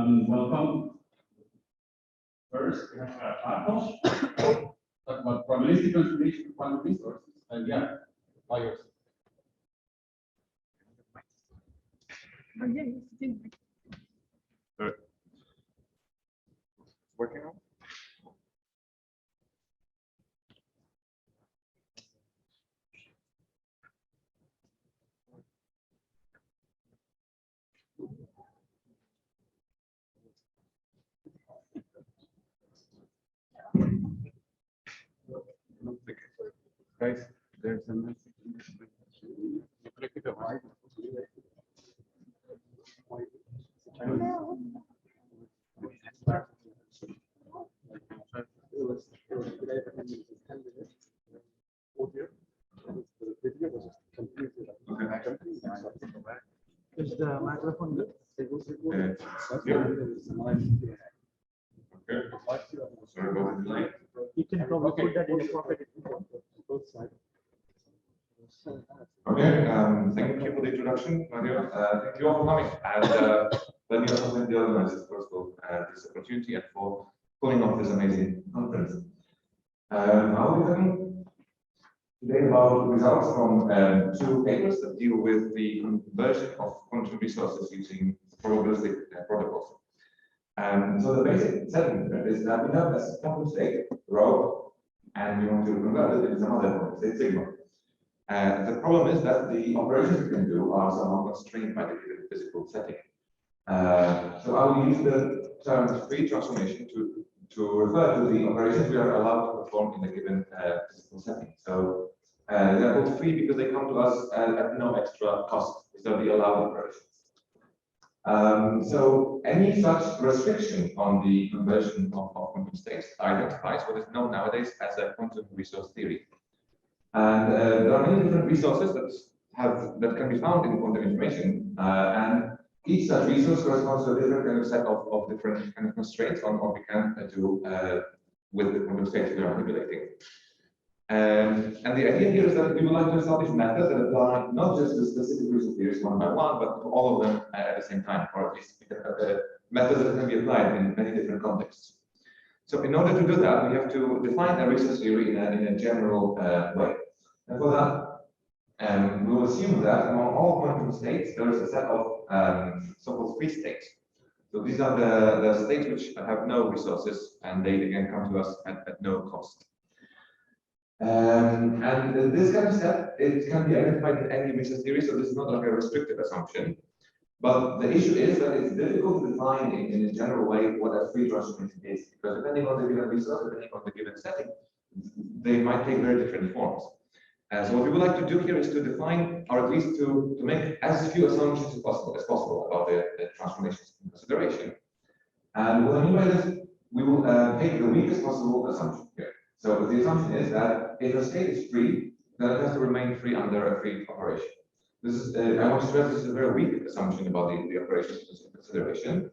Welcome. First, we have Bartosz talk about probabilistic transformation of quantum resources. Yeah, all yours. Working on? Guys, there's a message in this presentation. Click it away. Is the microphone good? Sorry about the delay. You can probably put that in your pocket. Okay, thank you for the introduction, Mario. Thank you all for coming, and let me also thank the organizers for this opportunity and for pulling off this amazing conference. I'll be talking today about results from two papers that deal with the conversion of quantum resources using probabilistic protocols. So the basic setting is that we have a quantum state, rho, and we want to convert it into some other quantum state, sigma. The problem is that the operations we can do are somehow constrained by the given physical setting. So I will use the term free transformation to refer to the operations we are allowed to perform in a given physical setting. So they are called free because they come to us at no extra cost. These are the allowed operations. So any such restriction on the conversion of quantum states identifies what is known nowadays as a quantum resource theory. And there are many different resources that can be found in quantum information, and each such resource corresponds to a different kind of set of different kind of constraints on what we can do with the quantum states we are manipulating. And the idea here is that we would like to establish methods that apply not just to specific resource theories one by one, but to all of them at the same time, or at least methods that can be applied in many different contexts. So in order to do that, we have to define a resource theory in a general way. And for that, we will assume that among all quantum states, there is a set of so-called free states. So these are the states which have no resources, and they again come to us at no cost. And this kind of set, it can be identified in any resource theory, so this is not like a restrictive assumption. But the issue is that it's difficult to define in a general way what a free transformation is, because depending on the given resource, depending on the given setting, they might take very different forms. So what we would like to do here is to define, or at least to make as few assumptions as possible about the transformations in consideration. And what I mean by this, we will take the weakest possible assumption here. So the assumption is that if a state is free, then it has to remain free under a free operation. This is, I want to stress this is a very weak assumption about the operations in consideration.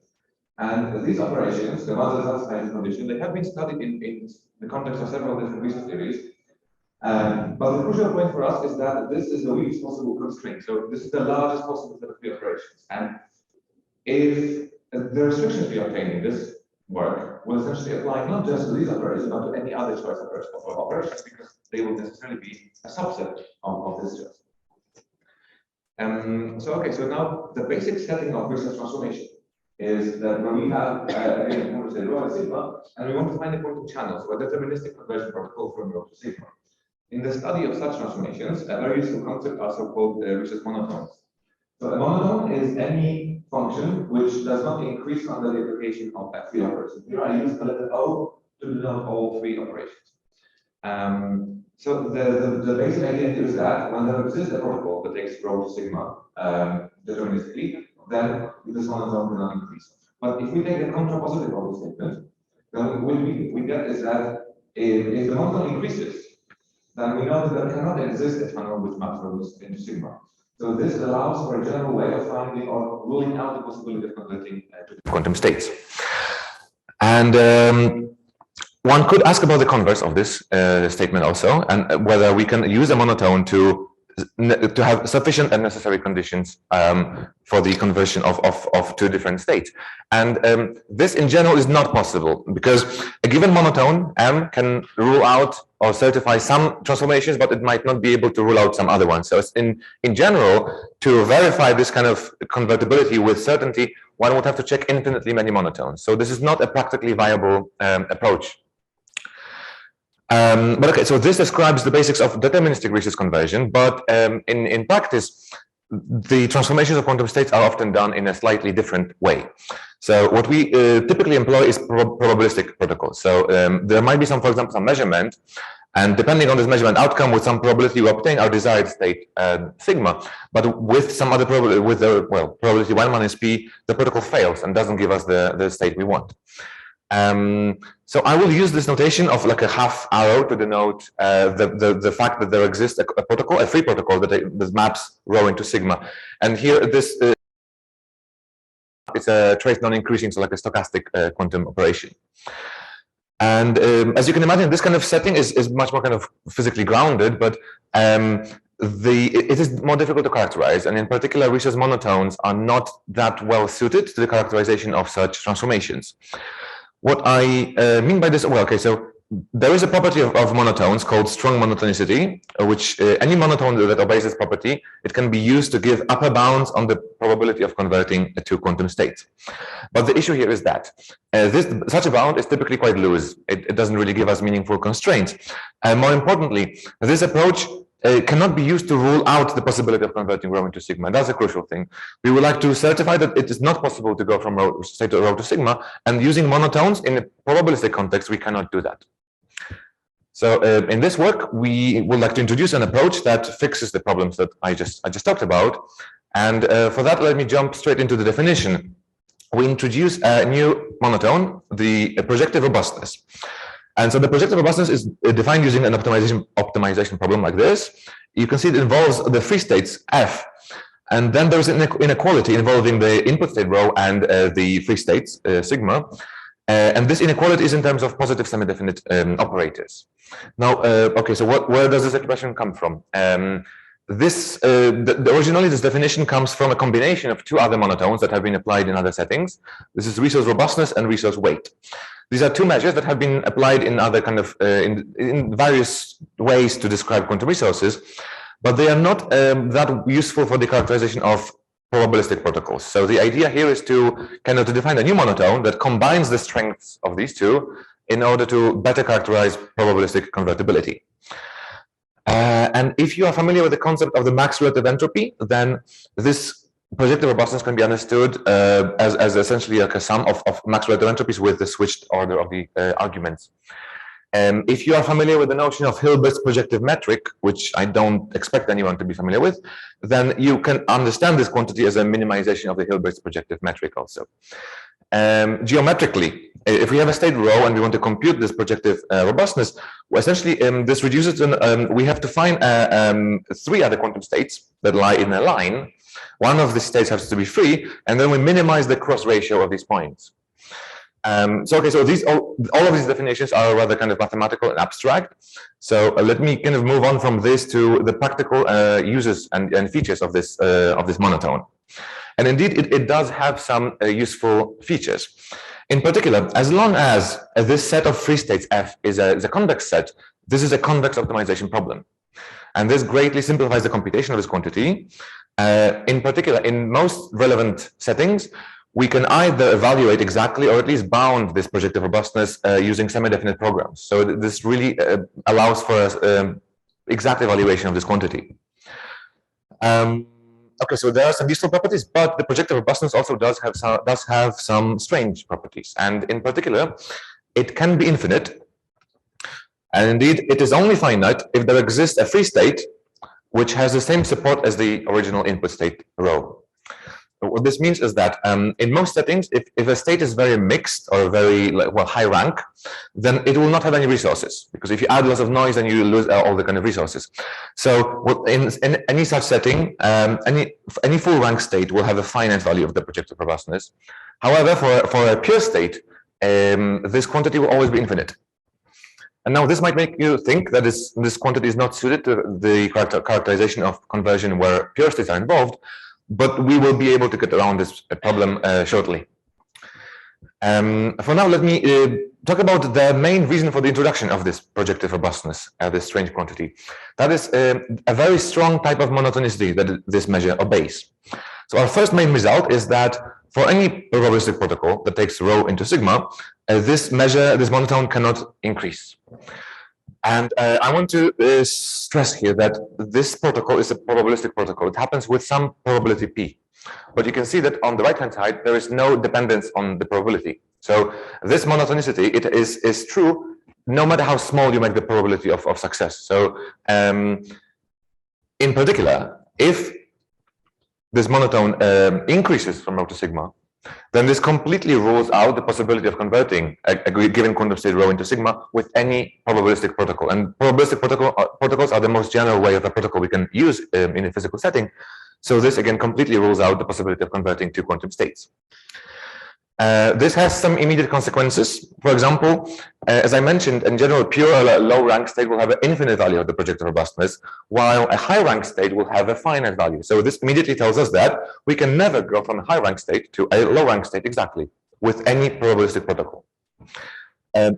And these operations, the ones that satisfy this condition, they have been studied in the context of several different resource theories. But the crucial point for us is that this is the weakest possible constraint. So this is the largest possible set of free operations. And if the restrictions we obtain in this work will essentially apply not just to these operations, but to any other choice of operations, because they will necessarily be a subset of this choice. So now the basic setting of resource transformation is that when we have again, we want to say rho and sigma, and we want to find a quantum channel, so a deterministic conversion protocol from rho to sigma. In the study of such transformations, a very useful concept are so-called resource monotones. So a monotone is any function which does not increase under the application of a free operation. Here I use the letter O to denote all free operations. So the basic idea here is that when there exists a protocol that takes rho to sigma deterministically, then this monotone cannot increase. But if we take the contrapositive of the statement, then what we get is that if the monotone increases, then we know that there cannot exist a channel which maps rho into sigma. So this allows for a general way of finding or ruling out the possibility of converting to quantum states. And one could ask about the converse of this statement also, and whether we can use a monotone to to have sufficient and necessary conditions for the conversion of two different states. And this in general is not possible because a given monotone M can rule out or certify some transformations, but it might not be able to rule out some other ones. So it's in general, to verify this kind of convertibility with certainty, one would have to check infinitely many monotones. So this is not a practically viable approach. But okay, so this describes the basics of deterministic resource conversion, but in practice, the transformations of quantum states are often done in a slightly different way. So what we typically employ is probabilistic protocols. So there might be some, for example, some measurement, and depending on this measurement outcome, with some probability we obtain our desired state sigma, but with some other probability, with the probability 1 minus p, the protocol fails and doesn't give us the state we want. So I will use this notation of like a half arrow to denote the fact that there exists a protocol, a free protocol that maps rho into sigma. And here this it's a trace non-increasing, so like a stochastic quantum operation. And as you can imagine, this kind of setting is much more kind of physically grounded, but it is more difficult to characterize, and in particular, resource monotones are not that well suited to the characterization of such transformations. What I mean by this, well, okay, so there is a property of monotones called strong monotonicity, which any monotone that obeys this property, it can be used to give upper bounds on the probability of converting to quantum states. But the issue here is that such a bound is typically quite loose. It doesn't really give us meaningful constraints. And more importantly, this approach cannot be used to rule out the possibility of converting rho into sigma. That's a crucial thing. We would like to certify that it is not possible to go from rho state to rho to sigma, and using monotones in a probabilistic context, we cannot do that. So in this work, we would like to introduce an approach that fixes the problems that I just talked about. And for that, let me jump straight into the definition. We introduce a new monotone, the projective robustness. And so the projective robustness is defined using an optimization problem like this. You can see it involves the free states F, and then there's an inequality involving the input state rho and the free states sigma. And this inequality is in terms of positive semi-definite operators. Now, okay, so where does this expression come from? Originally, this definition comes from a combination of two other monotones that have been applied in other settings. This is resource robustness and resource weight. These are two measures that have been applied in other kind of in various ways to describe quantum resources, but they are not that useful for the characterization of probabilistic protocols. So the idea here is to kind of define a new monotone that combines the strengths of these two in order to better characterize probabilistic convertibility. And if you are familiar with the concept of the max relative entropy, then this projective robustness can be understood as essentially like a sum of max relative entropies with the switched order of the arguments. If you are familiar with the notion of Hilbert's projective metric, which I don't expect anyone to be familiar with, then you can understand this quantity as a minimization of the Hilbert's projective metric also. Geometrically, if we have a state rho and we want to compute this projective robustness, well, essentially this reduces to, we have to find three other quantum states that lie in a line. One of the states has to be free, and then we minimize the cross ratio of these points. So okay, so all of these definitions are rather kind of mathematical and abstract. So let me kind of move on from this to the practical uses and features of this monotone. And indeed, it does have some useful features. In particular, as long as this set of free states F is a convex set, this is a convex optimization problem. And this greatly simplifies the computation of this quantity. In particular, in most relevant settings, we can either evaluate exactly or at least bound this projective robustness using semi-definite programs. So this really allows for exact evaluation of this quantity. Okay, so there are some useful properties, but the projective robustness also does have some strange properties. And in particular, it can be infinite. And indeed, it is only finite if there exists a free state which has the same support as the original input state rho. What this means is that in most settings, if a state is very mixed or very high rank, then it will not have any resources, because if you add lots of noise, then you lose all the kind of resources. So in any such setting, any full rank state will have a finite value of the projective robustness. However, for a pure state, this quantity will always be infinite. And now this might make you think that this quantity is not suited to the characterization of conversion where pure states are involved, but we will be able to get around this problem shortly. For now, let me talk about the main reason for the introduction of this projective robustness, this strange quantity. That is a very strong type of monotonicity that this measure obeys. So our first main result is that for any probabilistic protocol that takes rho into sigma, this monotone cannot increase. And I want to stress here that this protocol is a probabilistic protocol. It happens with some probability p. But you can see that on the right-hand side, there is no dependence on the probability. So this monotonicity, it is true no matter how small you make the probability of success. So in particular, if this monotone increases from rho to sigma, then this completely rules out the possibility of converting a given quantum state rho into sigma with any probabilistic protocol. And probabilistic protocols are the most general way of a protocol we can use in a physical setting. So this again completely rules out the possibility of converting two quantum states. This has some immediate consequences. For example, as I mentioned, in general, pure low rank state will have an infinite value of the projective robustness, while a high rank state will have a finite value. So this immediately tells us that we can never go from a high rank state to a low rank state exactly with any probabilistic protocol.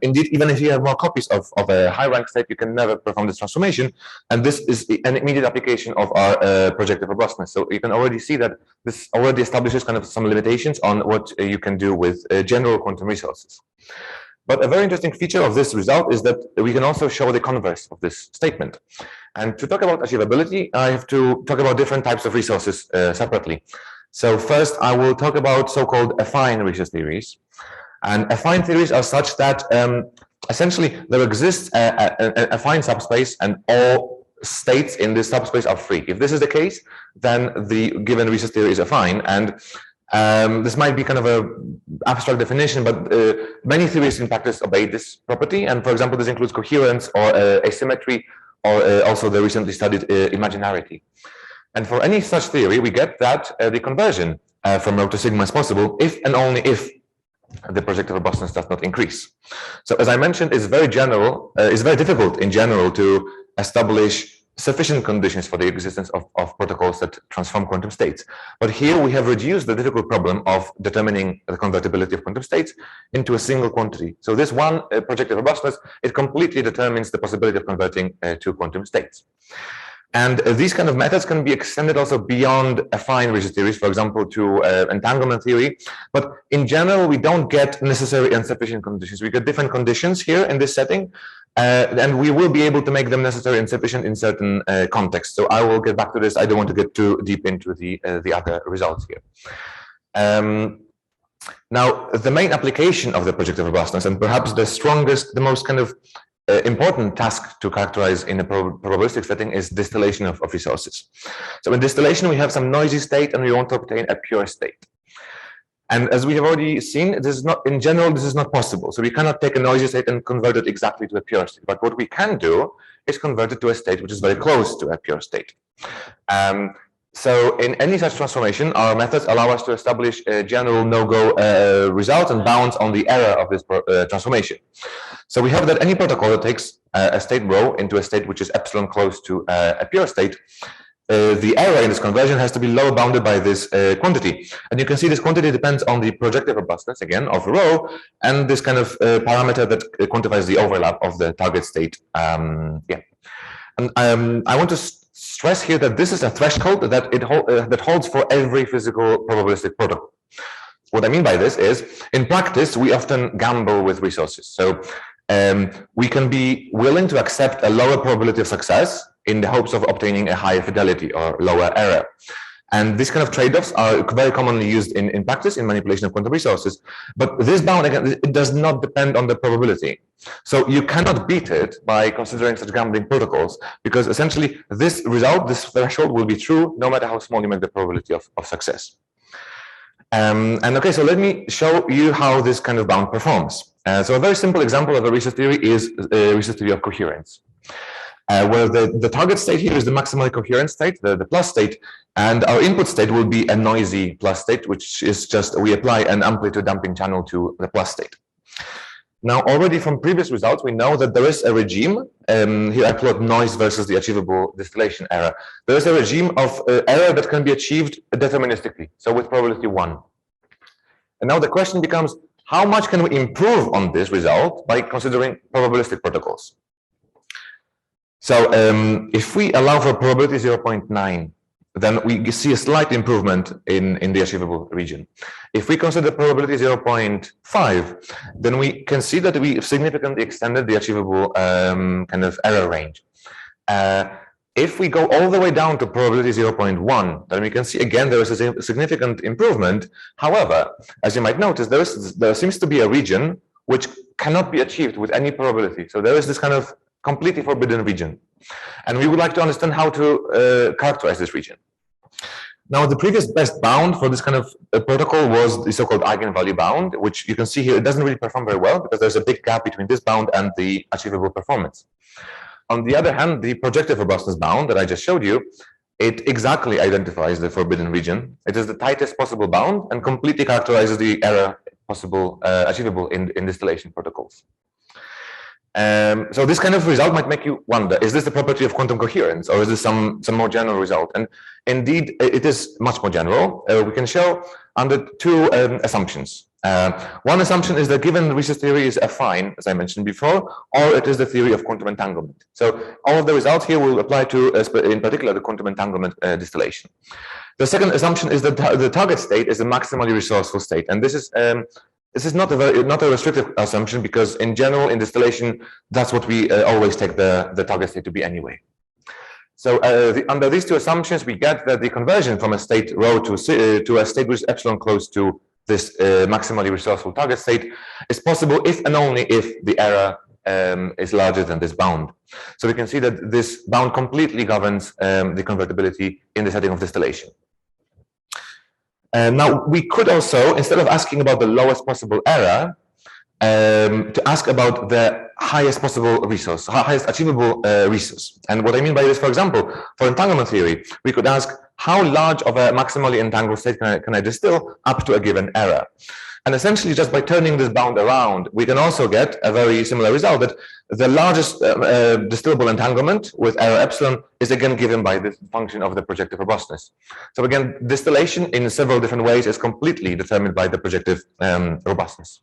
Indeed, even if you have more copies of a high rank state, you can never perform this transformation. And this is an immediate application of our projective robustness. So you can already see that this already establishes kind of some limitations on what you can do with general quantum resources. But a very interesting feature of this result is that we can also show the converse of this statement. And to talk about achievability, I have to talk about different types of resources separately. So first, I will talk about so-called affine resource theories. And affine theories are such that essentially there exists a affine subspace and all states in this subspace are free. If this is the case, then the given resource theory is affine. And this might be kind of an abstract definition, but many theories in practice obey this property. And for example, this includes coherence or asymmetry, or also the recently studied imaginarity. And for any such theory, we get that the conversion from rho to sigma is possible if and only if the projective robustness does not increase. So as I mentioned, it's very difficult in general to establish sufficient conditions for the existence of protocols that transform quantum states. But here we have reduced the difficult problem of determining the convertibility of quantum states into a single quantity. So this one projective robustness, it completely determines the possibility of converting two quantum states. And these kind of methods can be extended also beyond affine resource theories, for example, to entanglement theory. But in general, we don't get necessary and sufficient conditions. We get different conditions here in this setting, and we will be able to make them necessary and sufficient in certain contexts. So I will get back to this. I don't want to get too deep into the other results here. Now, the main application of the projective robustness, and perhaps the strongest, the most kind of important task to characterize in a probabilistic setting, is distillation of resources. So in distillation, we have some noisy state and we want to obtain a pure state. And as we have already seen, this is not, in general, this is not possible. So we cannot take a noisy state and convert it exactly to a pure state. But what we can do is convert it to a state which is very close to a pure state. So in any such transformation, our methods allow us to establish a general no-go result and bounds on the error of this transformation. So we have that any protocol that takes a state rho into a state which is epsilon close to a pure state, the error in this conversion has to be lower bounded by this quantity. And you can see this quantity depends on the projective robustness, again, of rho, and this kind of parameter that quantifies the overlap of the target state. And I want to stress here that this is a threshold that that holds for every physical probabilistic protocol. What I mean by this is, in practice, we often gamble with resources. So we can be willing to accept a lower probability of success in the hopes of obtaining a higher fidelity or lower error. And these kind of trade-offs are very commonly used in practice in manipulation of quantum resources. But this bound, again, it does not depend on the probability. So you cannot beat it by considering such gambling protocols, because essentially this result, this threshold, will be true no matter how small you make the probability of success. And okay, so let me show you how this kind of bound performs. So a very simple example of a resource theory is a resource theory of coherence. Where the target state here is the maximally coherent state, the plus state, and our input state will be a noisy plus state, which is just we apply an amplitude damping channel to the plus state. Now, already from previous results, we know that there is a regime. Here I plot noise versus the achievable distillation error. There is a regime of error that can be achieved deterministically, so with probability 1. And now the question becomes, how much can we improve on this result by considering probabilistic protocols? So if we allow for probability 0.9, then we see a slight improvement in the achievable region. If we consider probability 0.5, then we can see that we significantly extended the achievable kind of error range. If we go all the way down to probability 0.1, then we can see again there is a significant improvement. However, as you might notice, there seems to be a region which cannot be achieved with any probability. So there is this kind of completely forbidden region. And we would like to understand how to characterize this region. Now, the previous best bound for this kind of protocol was the so-called eigenvalue bound, which you can see here, it doesn't really perform very well because there's a big gap between this bound and the achievable performance. On the other hand, the projective robustness bound that I just showed you, it exactly identifies the forbidden region. It is the tightest possible bound and completely characterizes the error possible achievable in distillation protocols. So this kind of result might make you wonder, is this the property of quantum coherence, or is this some more general result? And indeed, it is much more general. We can show under two assumptions. One assumption is that given Ries's theory is affine, as I mentioned before, or it is the theory of quantum entanglement. So all of the results here will apply to, in particular, the quantum entanglement distillation. The second assumption is that the target state is a maximally resourceful state, and this is not a restrictive assumption, because in general in distillation that's what we always take the target state to be anyway. So under these two assumptions, we get that the conversion from a state rho to a state which is epsilon close to this maximally resourceful target state is possible if and only if the error is larger than this bound. So we can see that this bound completely governs the convertibility in the setting of distillation. Now, we could also, instead of asking about the lowest possible error, to ask about the highest possible resource, highest achievable resource. And what I mean by this, for example, for entanglement theory, we could ask how large of a maximally entangled state can I distill up to a given error. And essentially, just by turning this bound around, we can also get a very similar result, that the largest distillable entanglement with error epsilon is again given by this function of the projective robustness. So again, distillation in several different ways is completely determined by the projective robustness.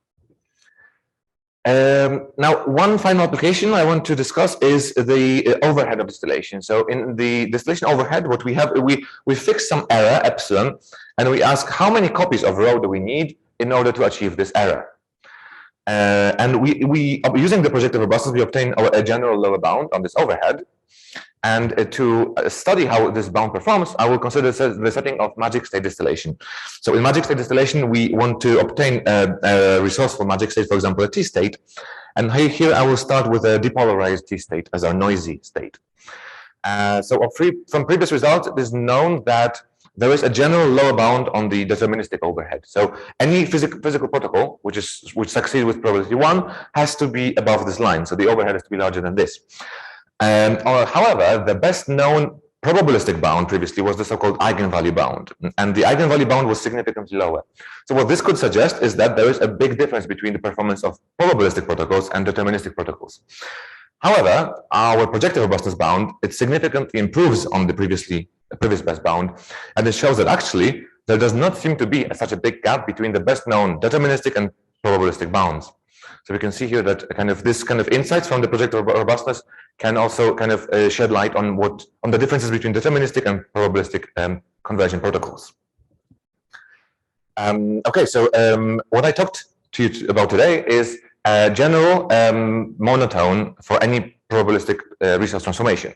Now, one final application I want to discuss is the overhead of distillation. So in the distillation overhead, what we have, we fix some error epsilon, and we ask how many copies of rho do we need in order to achieve this error. And we using the projective robustness, we obtain a general lower bound on this overhead. And to study how this bound performs, I will consider the setting of magic state distillation. So in magic state distillation, we want to obtain a resourceful magic state, for example, a T state. And here I will start with a depolarized T state as our noisy state. So from previous results, it is known that there is a general lower bound on the deterministic overhead. So any physical protocol which succeeds with probability 1 has to be above this line. So the overhead has to be larger than this. However, the best known probabilistic bound previously was the so-called eigenvalue bound, and the eigenvalue bound was significantly lower. So what this could suggest is that there is a big difference between the performance of probabilistic protocols and deterministic protocols. However, our projective robustness bound, it significantly improves on the previous best bound, and it shows that actually there does not seem to be such a big gap between the best known deterministic and probabilistic bounds. So we can see here that this kind of insights from the projective robustness can also kind of shed light on the differences between deterministic and probabilistic conversion protocols. Okay, so what I talked to you about today is a general monotone for any probabilistic resource transformation.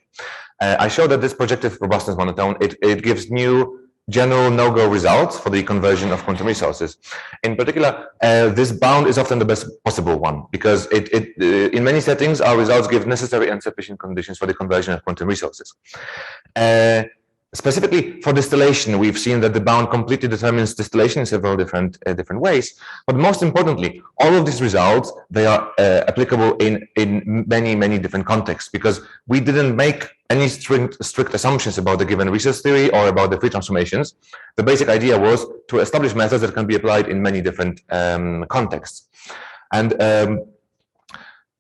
I showed that this projective robustness monotone, it gives new general no-go results for the conversion of quantum resources. In particular, this bound is often the best possible one, because in many settings, our results give necessary and sufficient conditions for the conversion of quantum resources. Specifically for distillation, we've seen that the bound completely determines distillation in several different ways. But most importantly, all of these results, they are applicable in many different contexts, because we didn't make any strict assumptions about the given resource theory or about the free transformations. The basic idea was to establish methods that can be applied in many different contexts. And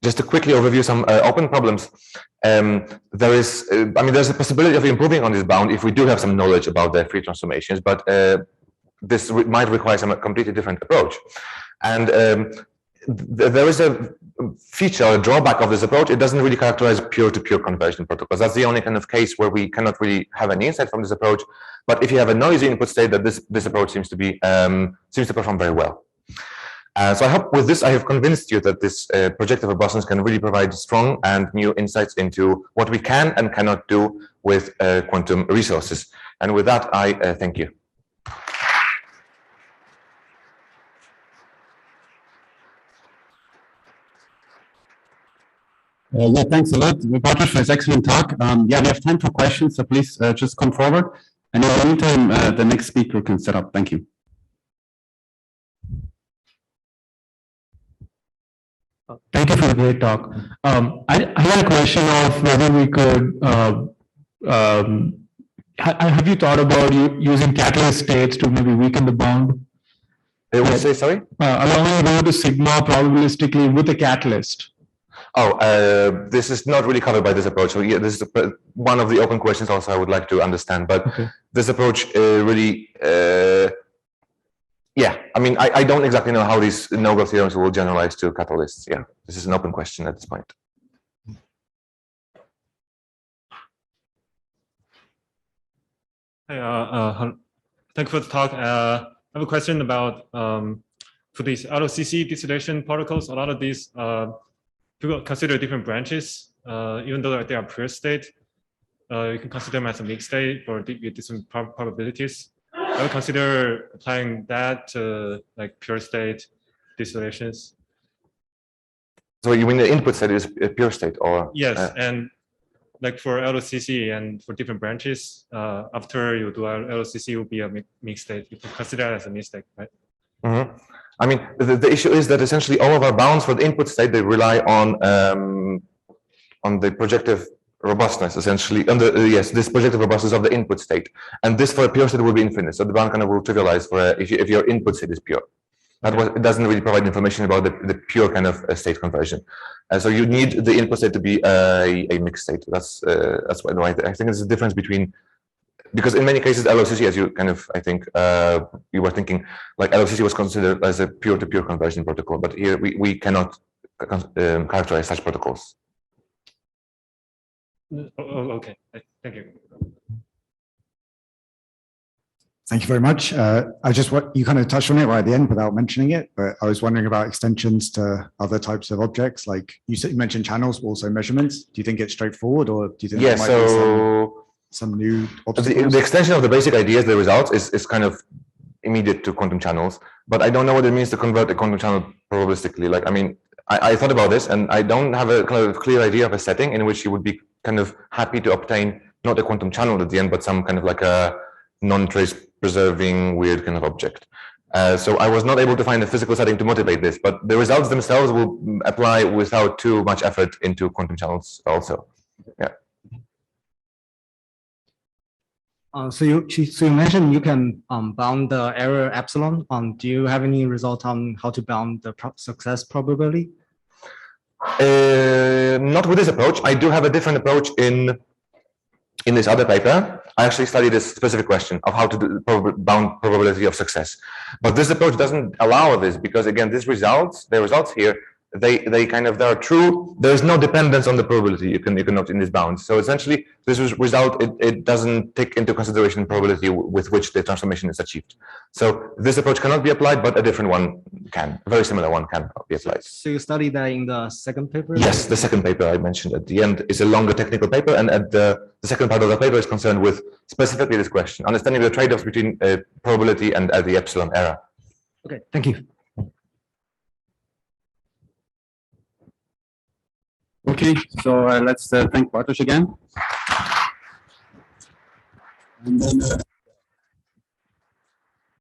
just to quickly overview some open problems, there's a possibility of improving on this bound if we do have some knowledge about the free transformations, but this might require some completely different approach. And there is a feature, a drawback of this approach. It doesn't really characterize pure-to-pure conversion protocols. That's the only kind of case where we cannot really have any insight from this approach. But if you have a noisy input state, that this approach seems to perform very well. So I hope with this I have convinced you that this projective robustness can really provide strong and new insights into what we can and cannot do with quantum resources. And with that, I thank you. Yeah, thanks a lot, Bartosz, for this excellent talk. Yeah, we have time for questions, so please just come forward. And in the meantime, the next speaker can set up. Thank you. Thank you for the great talk. I had a question of whether we could, have you thought about using catalyst states to maybe weaken the bound? They will say, sorry? Allowing rho to sigma probabilistically with a catalyst. Oh, this is not really covered by this approach. So yeah, this is one of the open questions also I would like to understand. But this approach really, yeah, I mean, I don't exactly know how these no-go theorems will generalize to catalysts. Yeah, this is an open question at this point. Hey, thank you for the talk. I have a question about for these LOCC distillation protocols. A lot of these people consider different branches, even though they are pure state. You can consider them as a mixed state or with different probabilities. I would consider applying that to like pure state distillations. So you mean the input state is a pure state, or? Yes, and like for LOCC and for different branches, after you do LOCC, it will be a mixed state. You can consider that as a mixed state, right? Mm-hmm. I mean, the issue is that essentially all of our bounds for the input state, they rely on the projective robustness, essentially, on the this projective robustness of the input state, and this for a pure state will be infinite. So the bound kind of will trivialize for if your input state is pure. It doesn't really provide information about the pure kind of state conversion. So you need the input state to be a mixed state. That's why I think there's a difference between. Because in many cases, LOCC, as you kind of, I think, you were thinking, like LOCC was considered as a pure-to-pure conversion protocol, but here we cannot characterize such protocols. Oh, okay. Thank you. Thank you very much. You kind of touched on it right at the end without mentioning it, but I was wondering about extensions to other types of objects. Like you mentioned channels, but also measurements. Do you think it's straightforward, or do you think there might be some new obstacles? The extension of the basic ideas, the results, is kind of immediate to quantum channels, but I don't know what it means to convert a quantum channel probabilistically. Like, I mean, I thought about this, and I don't have a kind of clear idea of a setting in which you would be kind of happy to obtain not a quantum channel at the end, but some kind of like a non-trace preserving weird kind of object. So I was not able to find a physical setting to motivate this, but the results themselves will apply without too much effort into quantum channels also. Yeah. So you mentioned you can bound the error epsilon. Do you have any result on how to bound the success probability? Not with this approach. I do have a different approach in this other paper. I actually studied this specific question of how to do bound probability of success. But this approach doesn't allow this because, again, the results here, they are true. There's no dependence on the probability you can note in this bound. So essentially, this result it doesn't take into consideration probability with which the transformation is achieved. So this approach cannot be applied, but a different one can. A very similar one can be applied. So you studied that in the second paper? Yes, the second paper I mentioned at the end is a longer technical paper, and at the second part of the paper is concerned with specifically this question, understanding the trade-offs between probability and the epsilon error. Okay, thank you. Okay, so let's thank Bartosz again. And then,